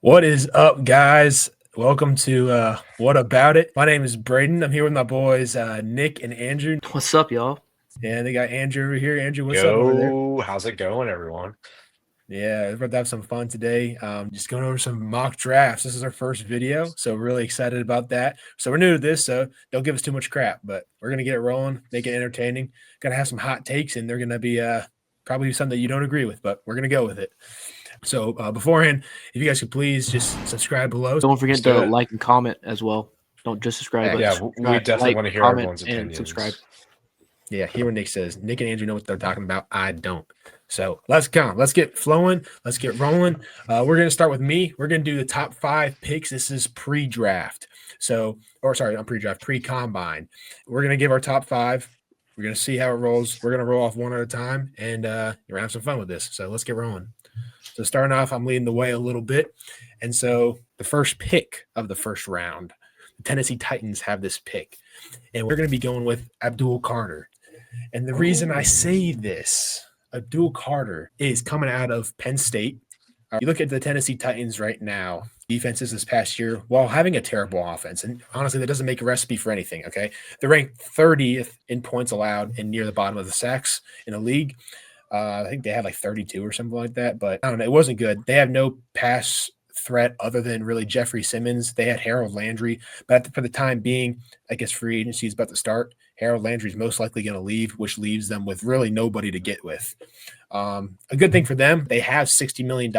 What is up, guys? Welcome to What About It? My name is Braden. I'm here with my boys Nick and Andrew. What's up, y'all? And they got Andrew over here. Andrew, what's up over there? Yo, how's it going, everyone? Yeah, we're about to have some fun today. Just going over some mock drafts. This is our first video, so really excited about that. So we're new to this, so don't give us too much crap, but we're gonna get it rolling, make it entertaining. Gonna have some hot takes, and they're gonna be probably something that you don't agree with, but we're gonna go with it. So beforehand, if you guys could please just subscribe below. Don't forget Let's do to it. like and comment as well. Don't just subscribe, but Yeah, we subscribe, definitely like, want to hear comment, everyone's and opinions. subscribe. Yeah, hear what Nick says. Nick and Andrew know what they're talking about. I don't. So let's go. Let's get flowing. Let's get rolling. We're going to start with me. We're going to do the top 5 picks. This is pre-draft. Not pre-draft, pre-combine. We're going to give our top 5. We're going to see how it rolls. We're going to roll off one at a time, and we're going to have some fun with this. So let's get rolling. So starting off, I'm leading the way a little bit. And so the first pick of the first round, the Tennessee Titans have this pick. And we're going to be going with Abdul Carter. And the reason I say this, Abdul Carter is coming out of Penn State. You look at the Tennessee Titans right now, defenses this past year, while having a terrible offense. And honestly, that doesn't make a recipe for anything, okay? They're ranked 30th in points allowed and near the bottom of the sacks in the league. I think they had like 32 or something like that. But I don't know. It wasn't good. They have no pass threat other than really Jeffrey Simmons. They had Harold Landry. But for the time being, I guess free agency is about to start. Harold Landry is most likely going to leave, which leaves them with really nobody to get with. A good thing for them, they have $60 million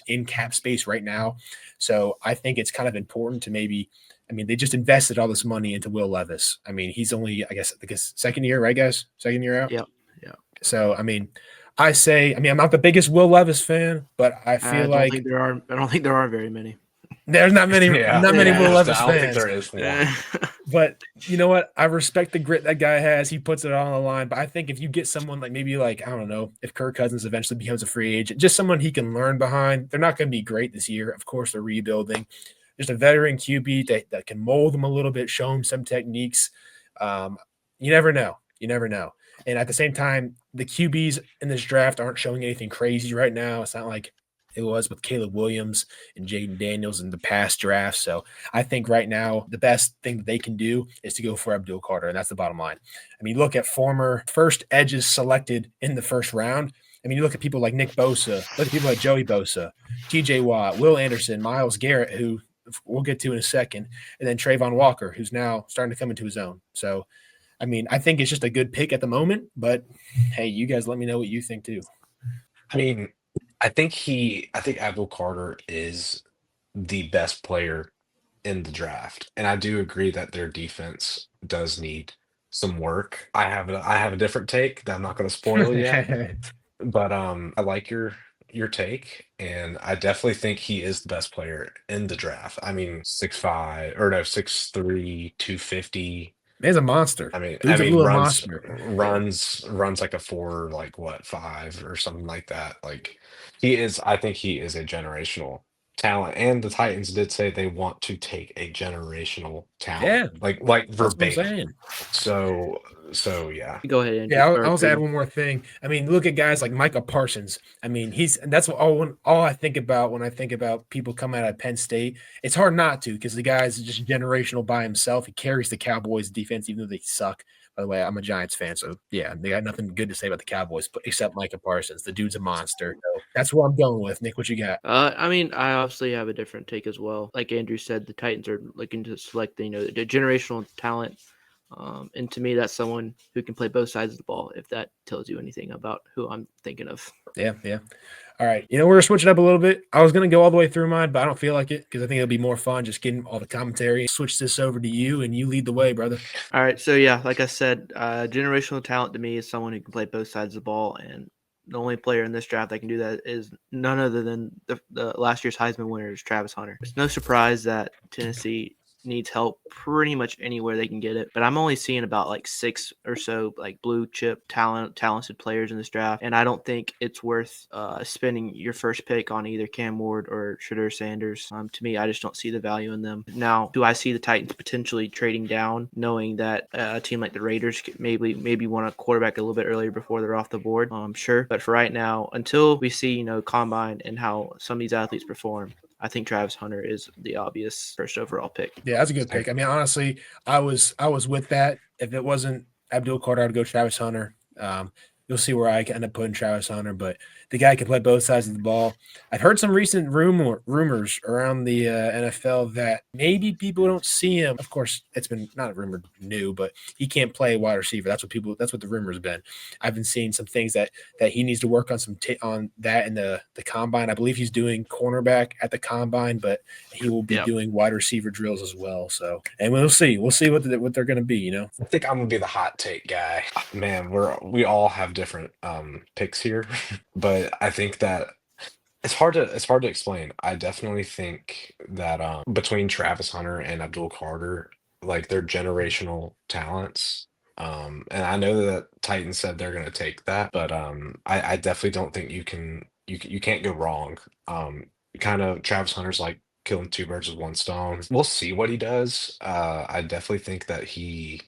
in cap space right now. So I think it's kind of important to they just invested all this money into Will Levis. I mean, he's only, I guess second year, right, guys? Second year out? Yeah. So, I'm not the biggest Will Levis fan, but I feel like I don't think there are very many. there's not many Will Levis I don't think fans. there is one. But you know what? I respect the grit that guy has. He puts it all on the line. But I think if you get someone like I don't know, if Kirk Cousins eventually becomes a free agent, just someone he can learn behind. They're not going to be great this year. Of course, they're rebuilding. Just a veteran QB that can mold them a little bit, show them some techniques. You never know. And at the same time, the QBs in this draft aren't showing anything crazy right now. It's not like it was with Caleb Williams and Jaden Daniels in the past drafts. So I think right now the best thing that they can do is to go for Abdul Carter, and that's the bottom line. Look at former first edges selected in the first round. You look at people like Nick Bosa, look at people like Joey Bosa, TJ Watt, Will Anderson, Myles Garrett, who we'll get to in a second, and then Trayvon Walker, who's now starting to come into his own. So I think it's just a good pick at the moment, but hey, you guys let me know what you think too. I think Abdul Carter is the best player in the draft, and I do agree that their defense does need some work. I have a different take that I'm not going to spoil yet, but I like your take, and I definitely think he is the best player in the draft. 6'5" or no 6'3", 250. Man's a monster. Dude's a Runs little monster. runs like a 4, like what, 5 or something like that. Like he is, I think he is a generational talent. And the Titans did say they want to take a generational Yeah, talent, like that's what I'm verbatim. saying. So yeah. Go ahead, Andrew. Yeah, Start, I'll just add Braden. one more thing. Look at guys like Micah Parsons. That's all I think about when I think about people coming out of Penn State. It's hard not to, because the guy's just generational by himself. He carries the Cowboys defense, even though they suck. By the way, I'm a Giants fan, so yeah, they got nothing good to say about the Cowboys, but except Micah Parsons. The dude's a monster. So that's what I'm going with. Nick, what you got? I obviously have a different take as well. Like Andrew said, the Titans are looking to select, the generational talent. And to me, that's someone who can play both sides of the ball, if that tells you anything about who I'm thinking of. Yeah. All right. We're switching up a little bit. I was going to go all the way through mine, but I don't feel like it because I think it'll be more fun just getting all the commentary. Switch this over to you, and you lead the way, brother. All right. So, yeah, like I said, generational talent to me is someone who can play both sides of the ball. And the only player in this draft that can do that is none other than the last year's Heisman winner, Travis Hunter. It's no surprise that Tennessee needs help pretty much anywhere they can get it, but I'm only seeing about like 6 or so like blue chip talented players in this draft, and I don't think it's worth spending your first pick on either Cam Ward or Shedeur Sanders. To me, I just don't see the value in them. Now, do I see the Titans potentially trading down, knowing that a team like the Raiders maybe want a quarterback a little bit earlier before they're off the board? Sure, but for right now, until we see combine and how some of these athletes perform, I think Travis Hunter is the obvious first overall pick. Yeah, that's a good pick. I mean, honestly, I was with that. If it wasn't Abdul Carter, I'd go Travis Hunter. You'll see where I end up putting Travis Hunter, but the guy can play both sides of the ball. I've heard some recent rumors around the NFL that maybe people don't see him. Of course, it's been not a rumor new, but he can't play wide receiver. That's what the rumor's been. I've been seeing some things that he needs to work on on that in the combine. I believe he's doing cornerback at the combine, but he will be doing wide receiver drills as well. So, and we'll see what they're going to be. You know, I think I'm gonna be the hot take guy. Man, we all have different picks here, but I think that it's hard to explain. I definitely think that between Travis Hunter and Abdul Carter, like they're generational talents. And I know that Titans said they're gonna take that, but I definitely don't think you can't go wrong. Kind of Travis Hunter's like killing two birds with one stone. We'll see what he does. I definitely think that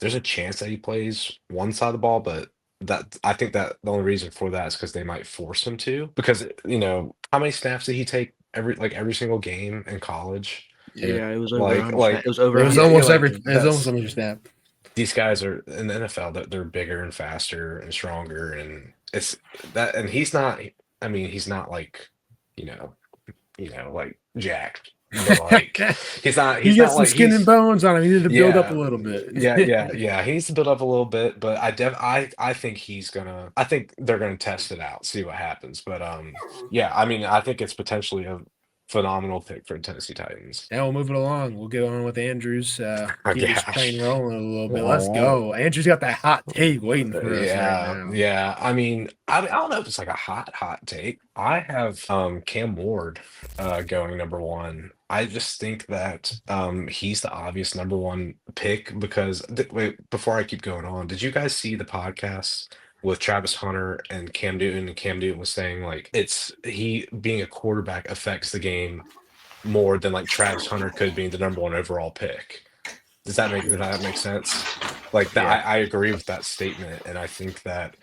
there's a chance that he plays one side of the ball, but that I think that the only reason for that is because they might force him to. Because how many snaps did he take every single game in college? Yeah, it was over Like 100. like It was over it was 100. almost like every. It was almost that's every snap. these guys are in the NFL that they're bigger and faster and stronger, and it's that and he's not. I mean, he's not like you know like jacked, but like he's not He he's got not some like skin and he's bones on him. He needed to build up a yeah. little bit. Yeah. He needs to build up a little bit, but I think I think they're gonna test it out, see what happens. But yeah, I mean, I think it's potentially a phenomenal pick for Tennessee Titans. Now we'll move it along. We'll get on with Andrews. Oh Keep this gosh. train rolling a little bit. Let's All right. go. Andrew's got that hot take waiting for us right Yeah, now. yeah. I don't know if it's like a hot take. I have Cam Ward going number one. I just think that he's the obvious number one pick because wait, before I keep going on, did you guys see the podcast with Travis Hunter and Cam Newton? And Cam Newton was saying like he being a quarterback affects the game more than like Travis Hunter could being the number one overall pick. Does that make sense? Like that, Yeah. I agree with that statement, and I think that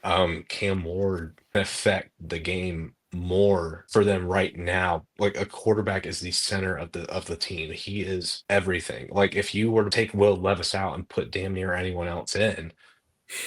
Cam Ward can affect the game more for them right now. Like a quarterback is the center of the team. He is everything. Like if you were to take Will Levis out and put damn near anyone else in,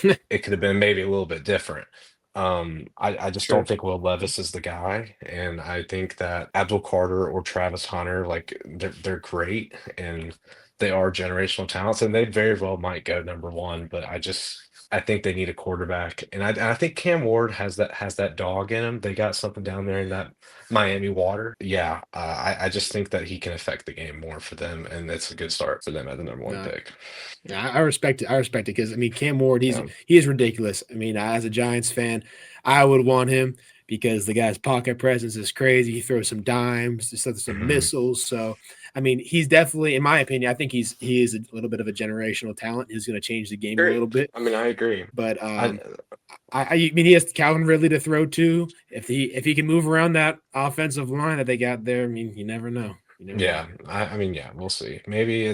it could have been maybe a little bit different. I just Sure. don't think Will Levis is the guy, and I think that Abdul Carter or Travis Hunter, like they're great and they are generational talents, and they very well might go number one. But I think they need a quarterback, and I think Cam Ward has that dog in him. They got something down there in that Miami water. Yeah, I just think that he can affect the game more for them, and it's a good start for them at the number one No. pick. Yeah, I respect it. I respect it because I mean Cam Ward, Yeah. he is ridiculous. I mean, as a Giants fan, I would want him because the guy's pocket presence is crazy. He throws some dimes, some Mhm. missiles. So I mean, he's definitely, in my opinion, I think he is a little bit of a generational talent. He's going to change the game a little bit. I mean, I agree. But I I mean, he has Calvin Ridley to throw to. If he can move around that offensive line that they got there, I mean, you never know. You never Yeah, know. I mean, yeah, we'll see. Maybe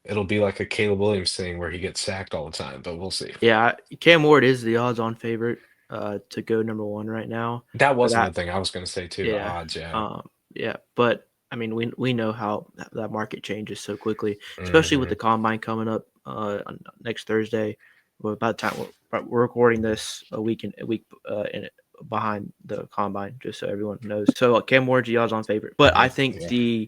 it'll be like a Caleb Williams thing where he gets sacked all the time, but we'll see. Yeah, Cam Ward is the odds-on favorite to go number one right now. That was But another thing I was going to say too. The Yeah. odds, yeah. Yeah, but I mean, we know how that market changes so quickly, especially with the combine coming up on next Thursday. Well, by the time we're recording this a week behind the combine, just so everyone knows. So Cam Ward's the odds-on favorite, but I think Yeah.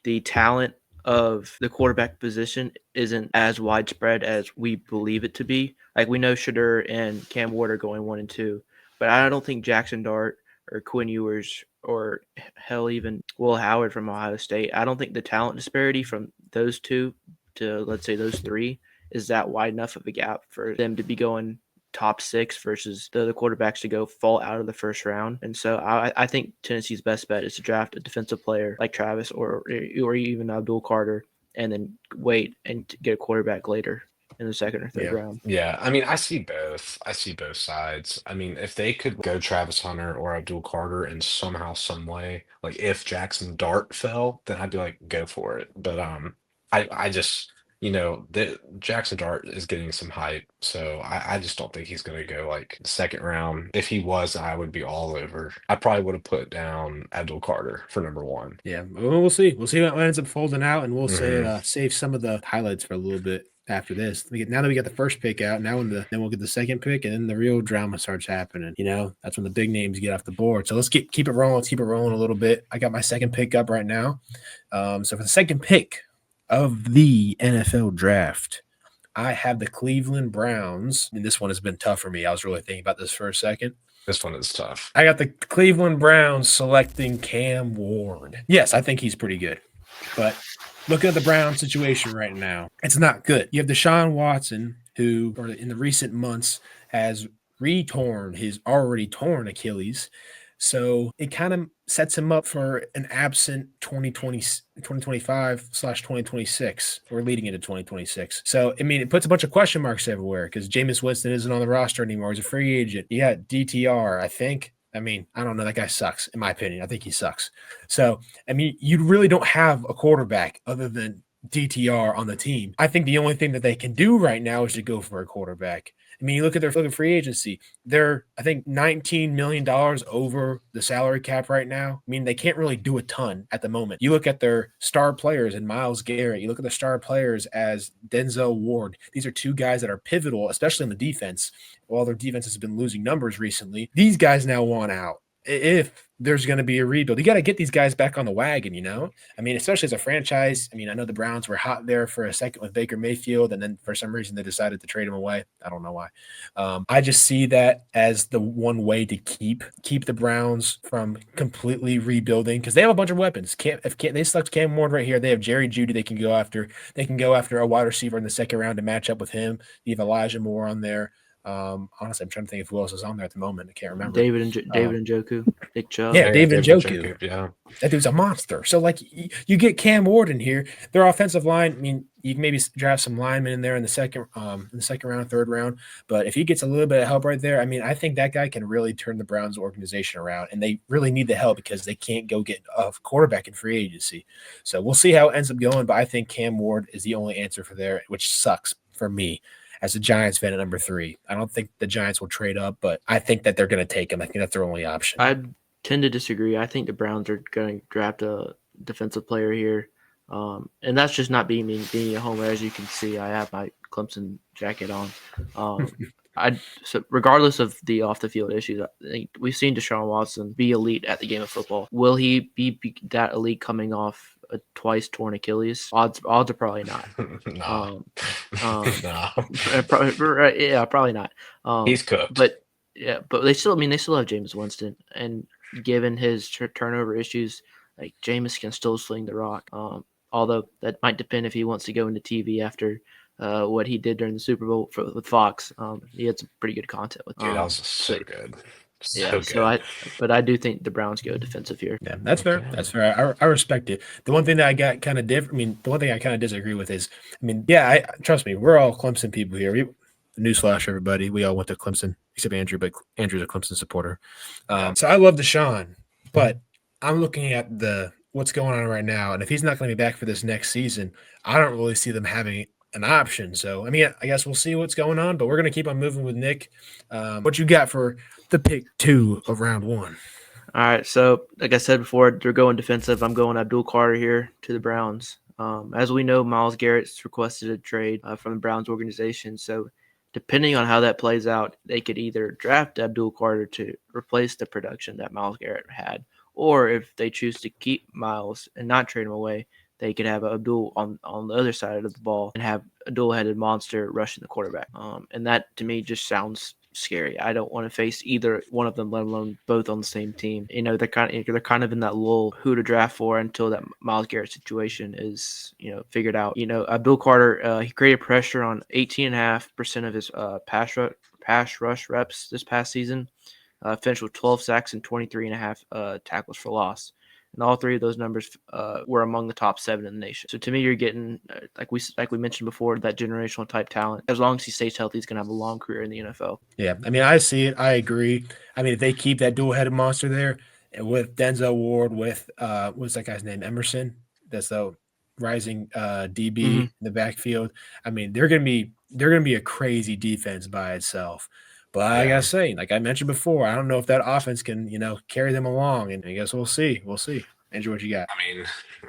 the talent of the quarterback position isn't as widespread as we believe it to be. Like we know Shadur and Cam Ward are going 1 and 2, but I don't think Jackson Dart or Quinn Ewers or hell even Will Howard from Ohio State. I don't think the talent disparity from those two to let's say those three is that wide enough of a gap for them to be going top 6 versus the other quarterbacks to go fall out of the first round. And so I think Tennessee's best bet is to draft a defensive player like Travis or even Abdul Carter and then wait and get a quarterback later in the second or third round. Yeah, I mean, I see both. I see both sides. I mean, if they could go Travis Hunter or Abdul Carter in somehow, some way, like if Jackson Dart fell, then I'd be like, go for it. But I just Jackson Dart is getting some hype, so I just don't think he's going to go like second round. If he was, I would be all over. I probably would have put down Abdul Carter for number one. Yeah, we'll see. We'll see what ends up folding out, and we'll Mhm. save some of the highlights for a little bit after this. Now that we got the first pick out, then we'll get the second pick, and then the real drama starts happening. That's when the big names get off the board. So let's keep it rolling. Let's keep it rolling a little bit. I got my second pick up right now. So for the second pick of the NFL draft, I have the Cleveland Browns, and this one has been tough for me. I was really thinking about this for a second. This one is tough. I got the Cleveland Browns selecting Cam Ward. Yes, I think he's pretty good. But looking at the Browns situation right now, it's not good. You have Deshaun Watson, who in the recent months has retorn his already torn Achilles. So it kind of sets him up for an absent 2025/2026. We're leading into 2026. So, I mean, it puts a bunch of question marks everywhere because Jameis Winston isn't on the roster anymore. He's a free agent. You got DTR, I think. I mean, I don't know. That guy sucks, in my opinion. I think he sucks. So, I mean, you really don't have a quarterback other than DTR on the team. I think the only thing that they can do right now is to go for a quarterback. I mean, you look at their free agency. They're, I think, $19 million over the salary cap right now. I mean, they can't really do a ton at the moment. You look at their star players in Myles Garrett. You look at the star players as Denzel Ward. These are two guys that are pivotal, especially in the defense. While their defense has been losing numbers recently, these guys now want out. If there's going to be a rebuild, you got to get these guys back on the wagon, I mean, especially as a franchise. I mean, I know the Browns were hot there for a second with Baker Mayfield, and then for some reason they decided to trade him away. I don't know why. I just see that as the one way to keep the Browns from completely rebuilding because they have a bunch of weapons. If they select Cam Ward right here, they have Jerry Jeudy they can go after. They can go after a wide receiver in the second round to match up with him. You have Elijah Moore on there. Honestly, I'm trying to think of who else is on there at the moment. I can't remember. David Njoku, Nick Chubb. Yeah, David Njoku. Yeah. That dude's a monster. So, like, you get Cam Ward in here. Their offensive line, I mean, you can maybe draft some linemen in there in the second round, third round. But if he gets a little bit of help right there, I mean, I think that guy can really turn the Browns organization around. And they really need the help because they can't go get a quarterback in free agency. So we'll see how it ends up going. But I think Cam Ward is the only answer for there, which sucks for me as a Giants fan at number 3. I don't think the Giants will trade up, but I think that they're going to take him. I think that's their only option. I tend to disagree. I think the Browns are going to draft a defensive player here. And that's just not being a homer. As you can see, I have my Clemson jacket on. So regardless of the off the field issues, I think we've seen Deshaun Watson be elite at the game of football. Will he be that elite coming off a twice torn Achilles? Odds are probably not. No. Probably not. He's cooked. But they still have Jameis Winston, and given his turnover issues, like Jameis can still sling the rock. Although that might depend if he wants to go into TV after what he did during the Super Bowl with Fox. He had some pretty good content with. Dude, that was so good. But I do think the Browns go defensive here. Yeah, that's fair. That's fair. I respect it. The one thing that I got kind of different. I mean, the one thing I kind of disagree with is, I mean, yeah, trust me, we're all Clemson people here. Newsflash, everybody, we all went to Clemson except Andrew, but Andrew's a Clemson supporter. So I love Deshaun, but I'm looking at what's going on right now, and if he's not going to be back for this next season, I don't really see them having an option. So, I mean, I guess we'll see what's going on, but we're going to keep on moving with Nick. What you got for the pick 2 of round 1? All right. So, like I said before, they're going defensive. I'm going Abdul Carter here to the Browns. As we know, Myles Garrett's requested a trade from the Browns organization. So, depending on how that plays out, they could either draft Abdul Carter to replace the production that Myles Garrett had, or if they choose to keep Myles and not trade him away, they could have Abdul on the other side of the ball and have a dual-headed monster rushing the quarterback. And that, to me, just sounds scary. I don't want to face either one of them, let alone both on the same team. They're kind of in that lull who to draft for until that Myles Garrett situation is figured out. Abdul Carter, he created pressure on 18.5% of his pass rush reps this past season. Finished with 12 sacks and 23.5 tackles for loss. And all 3 of those numbers were among the top 7 in the nation. So to me, you're getting, like we mentioned before, that generational type talent. As long as he stays healthy, he's going to have a long career in the NFL. Yeah, I mean, I see it. I agree. I mean, if they keep that dual-headed monster there with Denzel Ward, with what's that guy's name? Emerson. rising DB Mhm. in the backfield. I mean, they're gonna be a crazy defense by itself. But I Yeah. gotta say, like I mentioned before, I don't know if that offense can, carry them along. And I guess we'll see. We'll see. Andrew, what you got? I mean,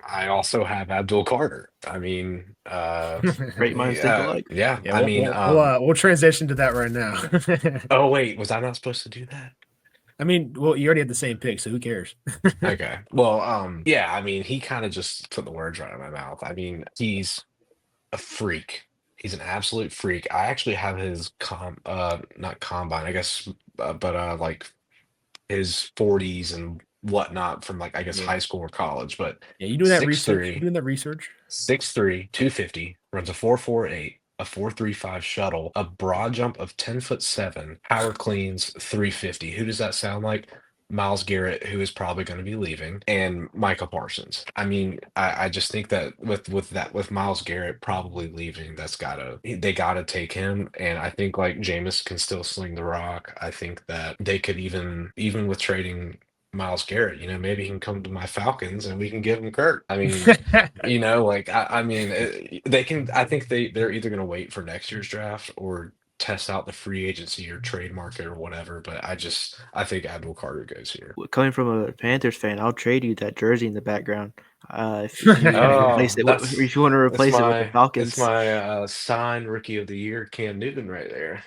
I also have Abdul Carter. I mean, Great minds think alike. yeah. Yeah, I we'll mean, we'll, we'll, uh, we'll transition to that right now. oh wait, was I not supposed to do that? I mean, well, you already had the same pick, so who cares? Okay. Well, yeah, I mean, he kind of just put the words right in my mouth. I mean, he's a freak. He's an absolute freak. I actually have his not combine, I guess, but like his 40s and whatnot from like I guess Yeah, high school or college, but yeah. You doing that six research? You three. doing that research? 6'3", 250, runs a 4.48, a 4.35 shuttle, a broad jump of 10'7", power cleans 350. Who does that sound like? Miles Garrett, who is probably going to be leaving, and Micah Parsons. I mean, I just think that with Miles Garrett probably leaving, they gotta take him. And I think like Jameis can still sling the rock. I think that they could even with trading Miles Garrett, maybe he can come to my Falcons and we can give him Kurt. I mean, like I mean, they can. I think they're either going to wait for next year's draft or test out the free agency or trade market or whatever. But I think Abdul Carter goes here. Coming from a Panthers fan, I'll trade you that jersey in the background. If you want to replace it, if you want to replace it with the It's Falcons. my signed rookie of the year, Cam Newton, right there.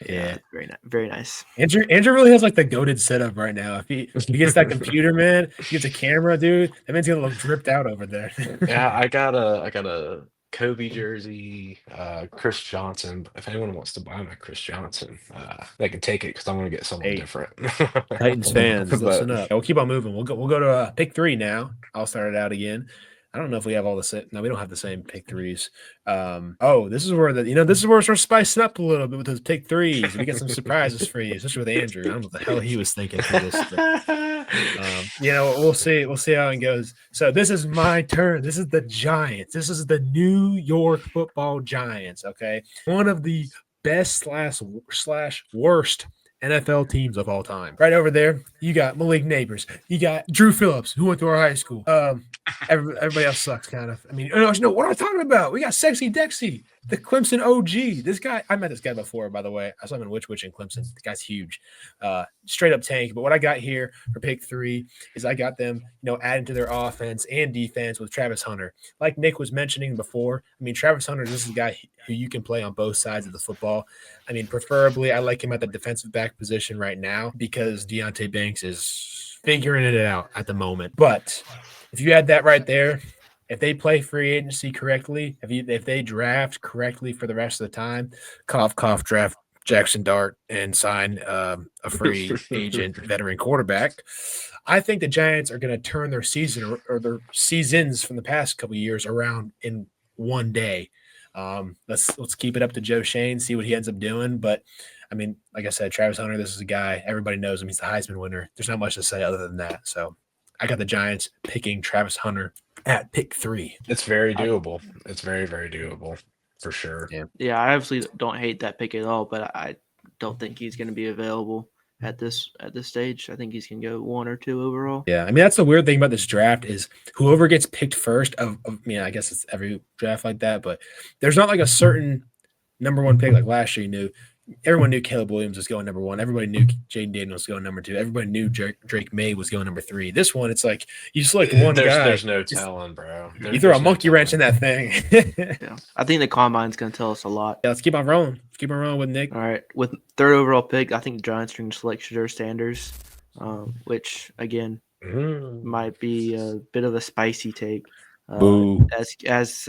Yeah. Very nice. Very nice. Andrew really has like the goated setup right now. If he gets that computer, man, he gets a camera, dude, that man's gonna look dripped out over there. Yeah, I got a Kobe jersey, Chris Johnson. If anyone wants to buy my Chris Johnson, they can take it because I want to get something Hey, different. Titans fans, But listen up. We'll keep on moving. We'll go to pick 3 now. I'll start it out again. I don't know if we have all the same. No, we don't have the same pick 3s. This is where this is where we're spicing up a little bit with those pick 3s. We got some surprises for you, especially with Andrew. I don't know what the hell he was thinking for this. But, we'll see. We'll see how it goes. So this is my turn. This is the Giants. This is the New York Football Giants. Okay, one of the best slash worst NFL teams of all time. Right over there, you got Malik Neighbors. You got Drew Phillips, who went to our high school. Everybody else sucks, kind of. I mean, no, what am I talking about? We got Sexy Dexy, the Clemson OG. This guy, I met this guy before, by the way. I saw him in Witch in Clemson. The guy's huge. Straight up tank. But what I got here for pick 3 is I got them, adding to their offense and defense with Travis Hunter. Like Nick was mentioning before, I mean, Travis Hunter, this is a guy who you can play on both sides of the football. I mean, preferably, I like him at the defensive back position right now because Deontay Banks is figuring it out at the moment. But if you add that right there, if they play free agency correctly, if they draft correctly for the rest of the time, cough, draft Jackson Dart and sign a free agent veteran quarterback, I think the Giants are going to turn their season or their seasons from the past couple of years around in one day. Let's keep it up to Joe Shane, see what he ends up doing. But I mean, like I said, Travis Hunter, this is a guy, everybody knows him. He's the Heisman winner. There's not much to say other than that. So I got the Giants picking Travis Hunter at pick 3. it's very doable. It's very, very doable for sure. Yeah, I obviously don't hate that pick at all, but I don't think he's going to be available at this stage. I think he's going to go 1 or 2 overall. Yeah, I mean, that's the weird thing about this draft is whoever gets picked first I guess it's every draft like that, but there's not like a certain number 1 pick like last year. Everyone knew Caleb Williams was going number 1. Everybody knew Jaden Daniels was going number 2. Everybody knew Drake May was going number 3. This one, it's like you select one guy. There's no telling, bro. You throw a monkey wrench in that thing. Yeah, I think the combine's going to tell us a lot. Yeah, let's keep on rolling. Let's keep on rolling with Nick. All right, with 3rd overall pick, I think the Giants are going to select Shedeur Sanders, which again might be a bit of a spicy take. Boo. As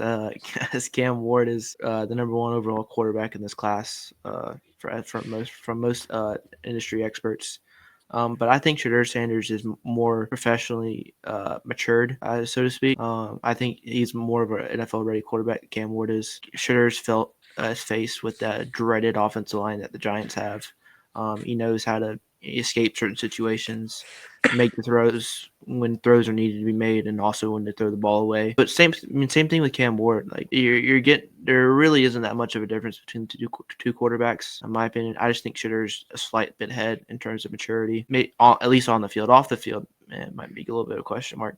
Cam Ward is the number 1 overall quarterback in this class from most industry experts. But I think Shedeur Sanders is more professionally matured, so to speak. I think he's more of an NFL-ready quarterback than Cam Ward is. Shedeur's felt faced with that dreaded offensive line that the Giants have. He knows how to escape certain situations, make the throws when throws are needed to be made, and also when to throw the ball away. But same thing with Cam Ward. Like there really isn't that much of a difference between the two quarterbacks, in my opinion. I just think Shedeur's a slight bit ahead in terms of maturity, at least on the field. Off the field, man, it might be a little bit of a question mark.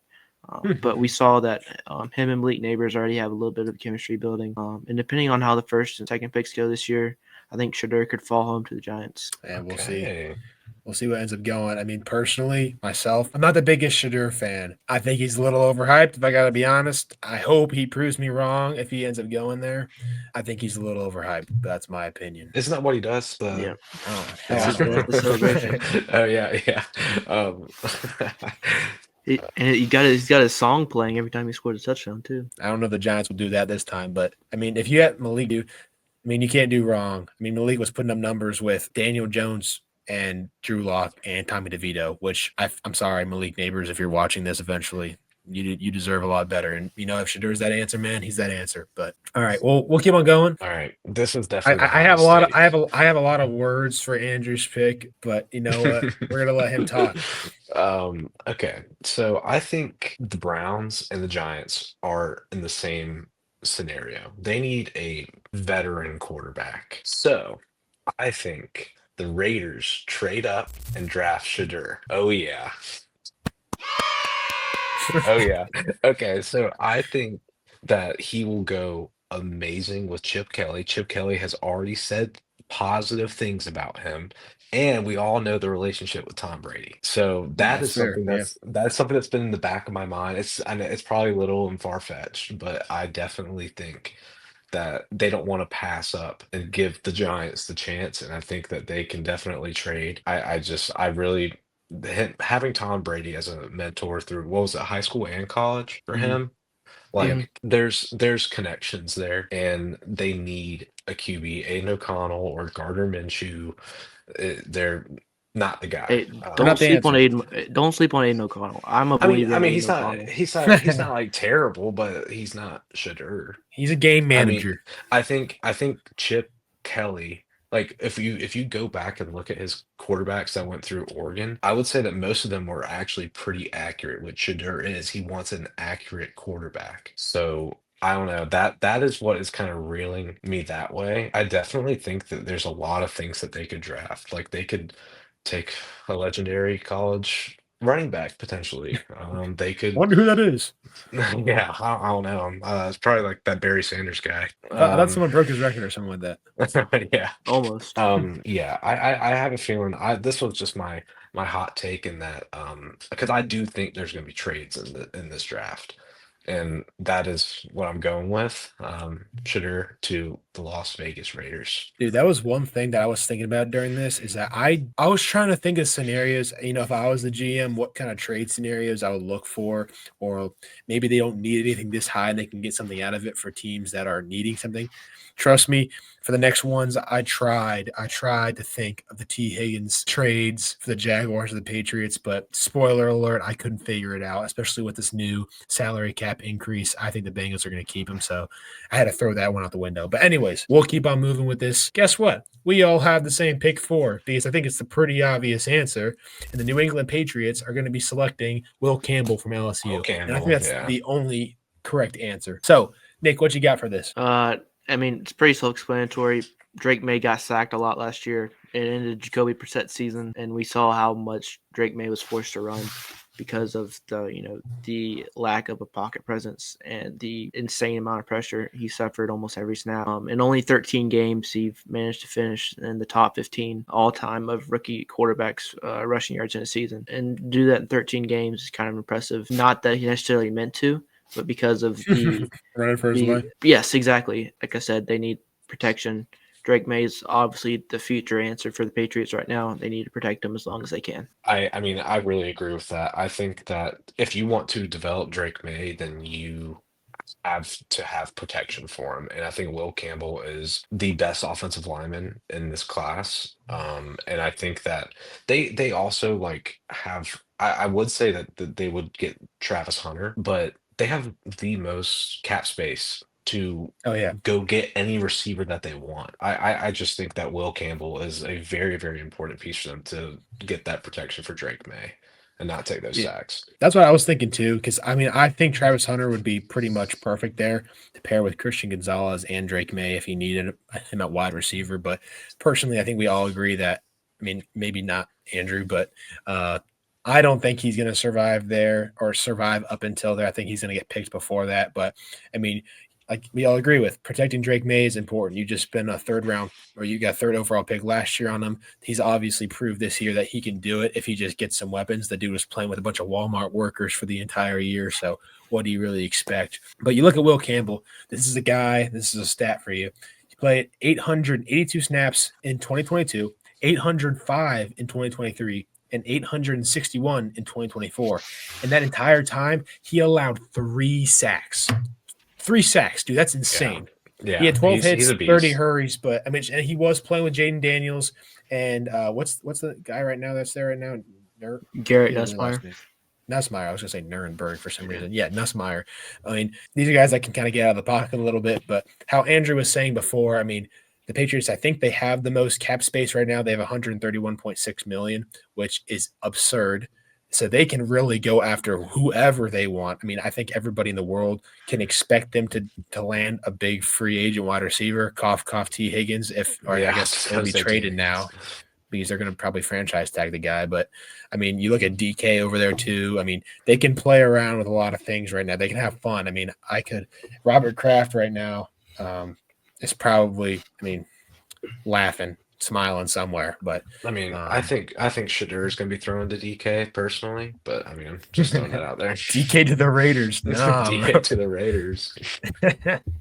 But we saw that him and Malik Neighbors already have a little bit of chemistry building. And depending on how the first and second picks go this year, I think Shedeur could fall home to the Giants. And we'll see. Okay. We'll see what ends up going. I mean, personally, myself, I'm not the biggest Shedeur fan. I think he's a little overhyped, if I got to be honest. I hope he proves me wrong if he ends up going there. I think he's a little overhyped. That's my opinion. Isn't that what he does? Yeah. Oh, This is the celebration. Oh yeah. He's got his song playing every time he scored a touchdown too. I don't know if the Giants will do that this time, but I mean, if you had Malik do, I mean, you can't do wrong. I mean, Malik was putting up numbers with Daniel Jones and Drew Lock and Tommy DeVito, which I'm sorry, Malik Neighbors, if you're watching this eventually, you deserve a lot better. And if Shadeur's that answer, man, he's that answer. But all right, we'll keep on going. All right. This is definitely. I have a lot of I have a lot of words for Andrew's pick, but you know what? We're gonna let him talk. Okay. So I think the Browns and the Giants are in the same scenario. They need a veteran quarterback. So I think the Raiders trade up and draft Shedeur. Oh yeah. Oh yeah. Okay, so I think that he will go amazing with Chip Kelly. Chip Kelly has already said positive things about him, and we all know the relationship with Tom Brady. So that That's is fair, something yeah. that's something that's been in the back of my mind. I know it's probably a little and far-fetched, but I definitely think that they don't want to pass up and give the Giants the chance, and I think that they can definitely trade. I really having Tom Brady as a mentor through what was it, high school and college for Mhm. him. Yeah. Like there's connections there, and they need a QB. Aiden O'Connell or Gardner Minshew. They're not the guy. Hey, not don't the sleep on answer. Aiden. Don't sleep on Aiden O'Connell. I'm a I mean, believer I in mean, Aiden he's not, O'Connell. he's not like terrible, but he's not Shedeur. He's a game I mean, manager. I think Chip Kelly, like if you go back and look at his quarterbacks that went through Oregon, I would say that most of them were actually pretty accurate. What Shedeur is, he wants an accurate quarterback. So I don't know. That is what is kind of reeling me that way. I definitely think that there's a lot of things that they could draft. Like they could take a legendary college running back potentially. They could Wonder who that is. yeah, I don't know. It's probably like that Barry Sanders guy. I thought someone broke his record or something like that. Yeah. Almost. Yeah, I have a feeling this was just my hot take in that because I do think there's going to be trades in this draft, and that is what I'm going with. Shedeur to the Las Vegas Raiders. Dude, that was one thing that I was thinking about during this is that I was trying to think of scenarios, if I was the GM, what kind of trade scenarios I would look for, or maybe they don't need anything this high and they can get something out of it for teams that are needing something. Trust me, for the next ones, I tried to think of the T. Higgins trades for the Jaguars or the Patriots, but spoiler alert, I couldn't figure it out, especially with this new salary cap increase. I think the Bengals are going to keep him, so I had to throw that one out the window. But anyways, we'll keep on moving with this. Guess what? We all have the same pick 4 because I think it's the pretty obvious answer. And the New England Patriots are going to be selecting Will Campbell from LSU. Will And I Campbell, think that's yeah. the only correct answer. So, Nick, what you got for this? I mean, it's pretty self-explanatory. Drake May got sacked a lot last year. It ended Jacoby Brissett's season, and we saw how much Drake May was forced to run because of the lack of a pocket presence and the insane amount of pressure he suffered almost every snap. In only 13 games, he managed to finish in the top 15 all-time of rookie quarterbacks rushing yards in a season. And do that in 13 games is kind of impressive. Not that he necessarily meant to, but because of the Running for his life. yes, exactly. Like I said, they need protection. Drake May is obviously the future answer for the Patriots right now. They need to protect him as long as they can. I mean, I really agree with that. I think that if you want to develop Drake May, then you have to have protection for him. And I think Will Campbell is the best offensive lineman in this class. And I think that they also like have I would say that they would get Travis Hunter, but they have the most cap space to Oh, yeah. go get any receiver that they want. I just think that Will Campbell is a very, very important piece for them to get that protection for Drake May and not take those Yeah. sacks. That's what I was thinking too, because I mean, I think Travis Hunter would be pretty much perfect there to pair with Christian Gonzalez and Drake May if he needed him at wide receiver. But personally, I think we all agree that, I mean, maybe not Andrew, but I don't think he's going to survive there or survive up until there. I think he's going to get picked before that. But I mean, like we all agree with, protecting Drake May is important. You just spent a third round or you got third overall pick last year on him. He's obviously proved this year that he can do it if he just gets some weapons. The dude was playing with a bunch of Walmart workers for the entire year. So what do you really expect? But you look at Will Campbell. This is a guy, this is a stat for you. He played 882 snaps in 2022, 805 in 2023, and 861 in 2024. And that entire time, he allowed 3 sacks. 3 sacks, dude. That's insane. Yeah, He had 12 he's hits, a beast. 30 hurries, but I mean, and he was playing with Jaden Daniels and what's the guy right now that's there right now? Garrett He doesn't know his Nussmeier. last name. Nussmeier. I was going to say Nuremberg for some reason. Yeah, Nussmeier. I mean, these are guys that can kind of get out of the pocket a little bit, but how Andrew was saying before, I mean, the Patriots, I think they have the most cap space right now. They have 131.6 million, which is absurd. So they can really go after whoever they want. I mean, I think everybody in the world can expect them to land a big free agent wide receiver, cough T Higgins, I guess he'll be traded now because they're going to probably franchise tag the guy. But I mean, you look at DK over there too. I mean, they can play around with a lot of things right now. They can have fun. I mean, Robert Kraft right now is probably, I mean, laughing, smiling somewhere. But I mean, I think Shadur is going to be thrown to DK personally, but I mean, I'm just throwing that out there. DK to the Raiders. Nah, DK to the Raiders.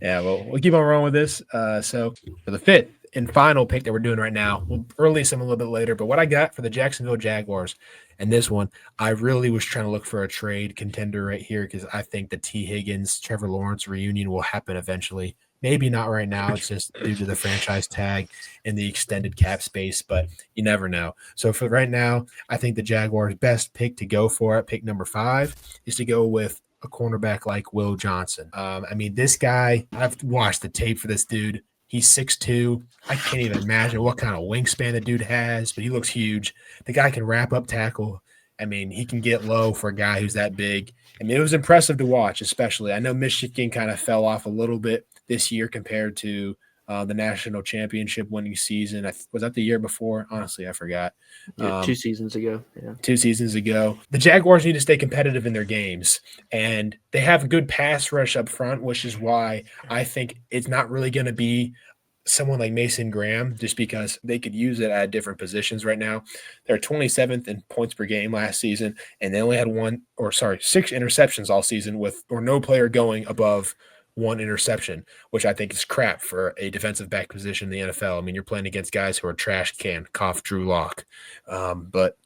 Yeah, well, we'll keep on rolling with this. So for the 5th and final pick that we're doing right now, we'll release them a little bit later. But what I got for the Jacksonville Jaguars, and this one, I really was trying to look for a trade contender right here because I think the T Higgins, Trevor Lawrence reunion will happen eventually. Maybe not right now. It's just due to the franchise tag and the extended cap space, but you never know. So for right now, I think the Jaguars' best pick to go for at pick number 5 is to go with a cornerback like Will Johnson. I mean, this guy, I've watched the tape for this dude. He's 6'2". I can't even imagine what kind of wingspan the dude has, but he looks huge. The guy can wrap up tackle. I mean, he can get low for a guy who's that big. I mean, it was impressive to watch, especially. I know Michigan kind of fell off a little bit this year compared to the national championship winning season. Was that the year before? Honestly, I forgot. Yeah, 2 seasons ago. Yeah. 2 seasons ago. The Jaguars need to stay competitive in their games, and they have a good pass rush up front, which is why I think it's not really going to be someone like Mason Graham, just because they could use it at different positions right now. They're 27th in points per game last season, and they only had 6 interceptions all season with no player going above 1 interception, which I think is crap for a defensive back position in the NFL. I mean, you're playing against guys who are trash can, cough Drew Lock. But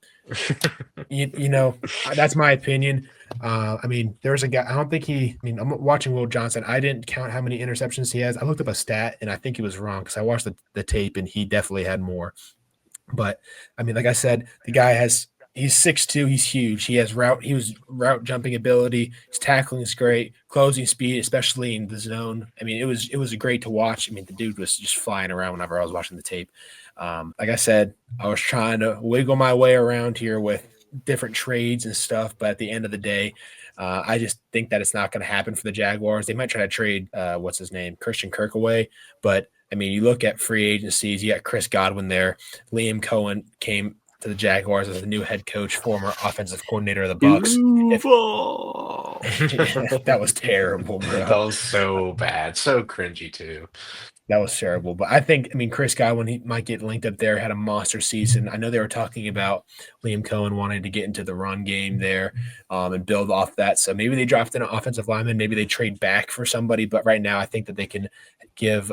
you know, that's my opinion. I mean, there's a guy, I'm watching Will Johnson. I didn't count how many interceptions he has. I looked up a stat and I think he was wrong because I watched the tape and he definitely had more. But I mean, like I said, the guy he's 6'2", he's huge. He was route jumping ability. His tackling is great. Closing speed, especially in the zone. I mean, it was great to watch. I mean, the dude was just flying around whenever I was watching the tape. Like I said, I was trying to wiggle my way around here with different trades and stuff, but at the end of the day, I just think that it's not going to happen for the Jaguars. They might try to trade what's his name, Christian Kirk away, but I mean, you look at free agencies, you got Chris Godwin there. Liam Cohen came to the Jaguars as the new head coach, former offensive coordinator of the Bucks. That was terrible, bro. That was so bad, so cringy too. That was terrible. But I think, Chris Godwin, he might get linked up there, had a monster season. I know they were talking about Liam Cohen wanting to get into the run game there and build off that. So maybe they draft an offensive lineman. Maybe they trade back for somebody. But right now, I think that they can give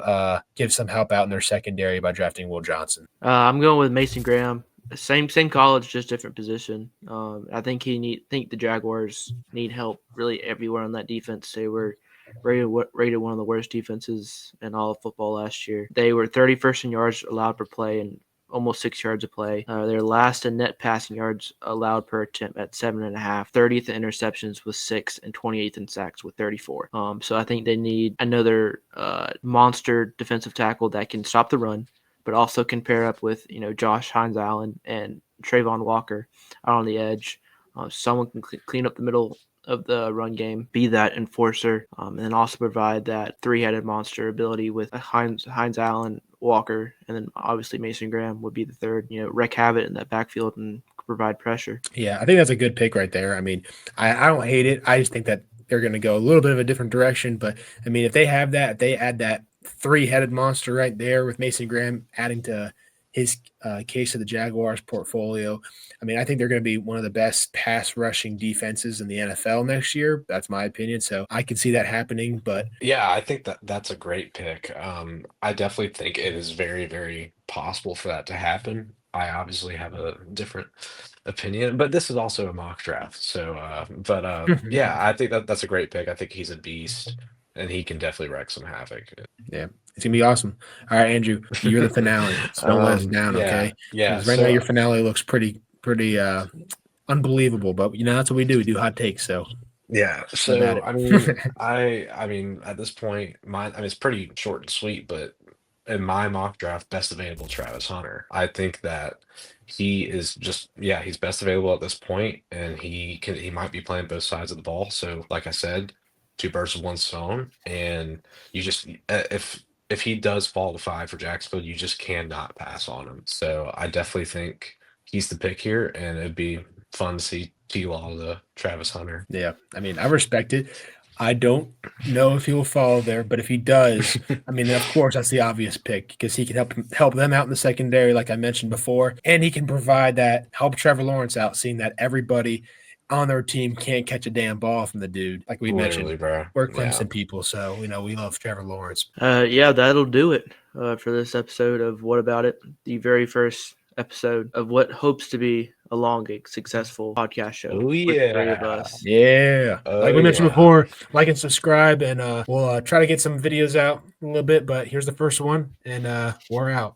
some help out in their secondary by drafting Will Johnson. I'm going with Mason Graham. Same college, just different position. I think the Jaguars need help really everywhere on that defense. They were rated one of the worst defenses in all of football last year. They were 31st in yards allowed per play and almost 6 yards a play. They're last in net passing yards allowed per attempt at 7.5, 30th in interceptions with 6, and 28th in sacks with 34. So I think they need another monster defensive tackle that can stop the run, but also can pair up with Josh Hines-Allen and Trayvon Walker out on the edge. Someone can clean up the middle of the run game, be that enforcer, and then also provide that 3-headed monster ability with Hines-Allen, Walker, and then obviously Mason Graham would be the third. Wreak havoc in that backfield and provide pressure. Yeah, I think that's a good pick right there. I mean, I don't hate it. I just think that they're going to go a little bit of a different direction. But I mean, if they have that, if they add that three-headed monster right there with Mason Graham adding to his case of the Jaguars portfolio, I mean, I think they're going to be one of the best pass rushing defenses in the NFL next year. That's my opinion. So I can see that happening. But Yeah, I think that that's a great pick. I definitely think it is very, very possible for that to happen. I obviously have a different opinion, but this is also a mock draft. So, yeah, I think that that's a great pick. I think he's a beast, and he can definitely wreak some havoc. yeah, it's gonna be awesome. All right, Andrew, you're the finale. So don't let us down, Yeah, okay? yeah. 'Cause right now So your finale looks pretty unbelievable. But that's what we do. We do hot takes. So yeah, keep at so it. I mean, I mean, at this point, I mean, it's pretty short and sweet, but in my mock draft, best available Travis Hunter. I think that he is just, yeah, he's best available at this point, and he might be playing both sides of the ball. So, like I said, two birds with one stone, and you just if he does fall to 5 for Jacksonville, you just cannot pass on him. So I definitely think he's the pick here, and it'd be fun to see T-Law to Travis Hunter. Yeah, I mean, I respect it. I don't know if he will follow there, but if he does, I mean, of course, that's the obvious pick because he can help them out in the secondary, like I mentioned before, and he can provide that help Trevor Lawrence out, seeing that everybody on their team can't catch a damn ball from the dude, like we Literally, mentioned. bro. We're Yeah. Clemson people, so we love Trevor Lawrence. Yeah, that'll do it for this episode of What About It, the very first episode of what hopes to be a long, successful podcast show. Oh, with the three of yeah. us. Yeah, like Oh, we mentioned yeah. before, like and subscribe, and we'll try to get some videos out in a little bit. But here's the first one, and we're out.